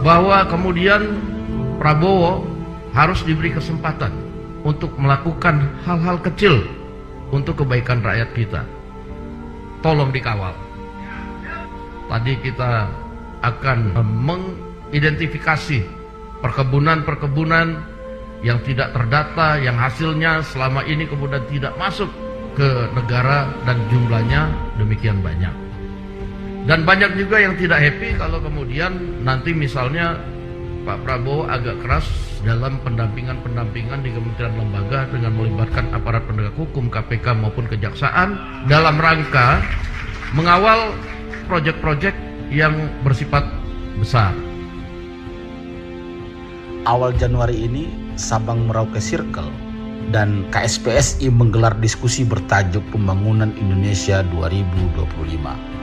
bahwa kemudian Prabowo harus diberi kesempatan untuk melakukan hal-hal kecil untuk kebaikan rakyat kita. Tolong dikawal. Tadi kita akan mengidentifikasi perkebunan-perkebunan yang tidak terdata, yang hasilnya selama ini kemudian tidak masuk ke negara dan jumlahnya demikian banyak. Dan banyak juga yang tidak happy kalau kemudian nanti misalnya Pak Prabowo agak keras dalam pendampingan di kementerian lembaga dengan melibatkan aparat penegak hukum, KPK maupun kejaksaan dalam rangka mengawal proyek-proyek yang bersifat besar. Awal Januari ini Sabang Merauke Circle dan KSPSI menggelar diskusi bertajuk Pembangunan Indonesia 2025.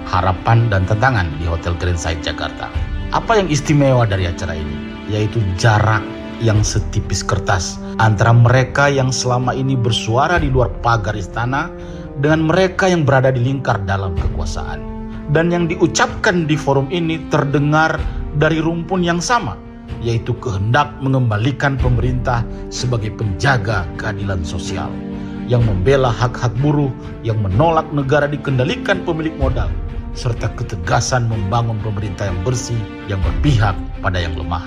Harapan dan tantangan di Hotel Grand Side Jakarta. Apa yang istimewa dari acara ini? Yaitu jarak yang setipis kertas antara mereka yang selama ini bersuara di luar pagar istana dengan mereka yang berada di lingkar dalam kekuasaan. Dan yang diucapkan di forum ini terdengar dari rumpun yang sama, yaitu kehendak mengembalikan pemerintah sebagai penjaga keadilan sosial, yang membela hak-hak buruh, yang menolak negara dikendalikan pemilik modal, serta ketegasan membangun pemerintah yang bersih, yang berpihak pada yang lemah.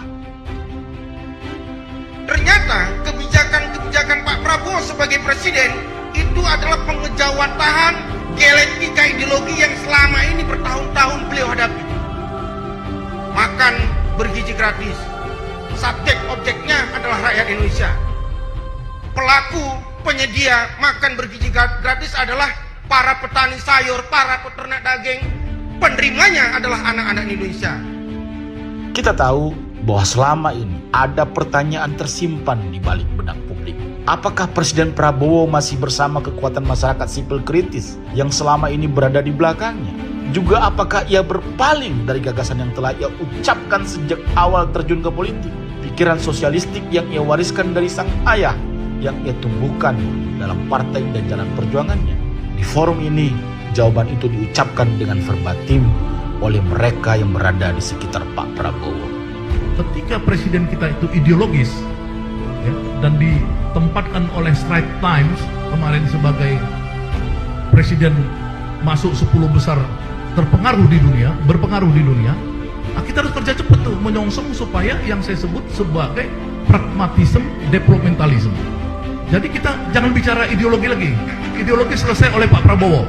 Ternyata kebijakan-kebijakan Pak Prabowo sebagai presiden itu adalah pengejawatahan dialektika ideologi yang selama ini bertahun-tahun beliau hadapi. Makan bergizi gratis, subjek objeknya adalah rakyat Indonesia. Pelaku penyedia makan bergizi gratis adalah para petani sayur, para peternak daging. Penerimanya adalah anak-anak Indonesia. Kita tahu bahwa selama ini ada pertanyaan tersimpan di balik benak publik. Apakah Presiden Prabowo masih bersama kekuatan masyarakat sipil kritis yang selama ini berada di belakangnya? Juga apakah ia berpaling dari gagasan yang telah ia ucapkan sejak awal terjun ke politik? Pikiran sosialistik yang ia wariskan dari sang ayah yang ia tumbuhkan dalam partai dan jalan perjuangannya. Di forum ini, jawaban itu diucapkan dengan verbatim oleh mereka yang berada di sekitar Pak Prabowo. Ketika presiden kita itu ideologis ya, dan ditempatkan oleh Straits Times kemarin sebagai presiden masuk 10 besar berpengaruh di dunia, kita harus kerja cepat tuh menyongsong supaya yang saya sebut sebagai pragmatisme developmentalism. Jadi kita jangan bicara ideologi lagi. Ideologi selesai oleh Pak Prabowo.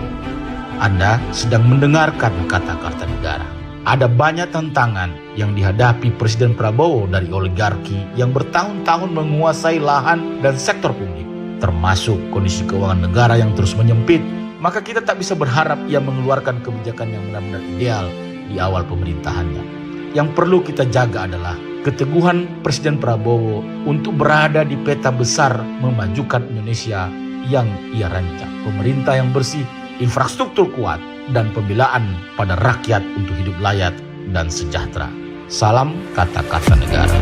Anda sedang mendengarkan kata-kata negara. Ada banyak tantangan yang dihadapi Presiden Prabowo dari oligarki yang bertahun-tahun menguasai lahan dan sektor publik, termasuk kondisi keuangan negara yang terus menyempit. Maka kita tak bisa berharap ia mengeluarkan kebijakan yang benar-benar ideal di awal pemerintahannya. Yang perlu kita jaga adalah keteguhan Presiden Prabowo untuk berada di peta besar memajukan Indonesia yang ia rancang. Pemerintah yang bersih, infrastruktur kuat, dan pembelaan pada rakyat untuk hidup layak dan sejahtera. Salam kata-kata negara.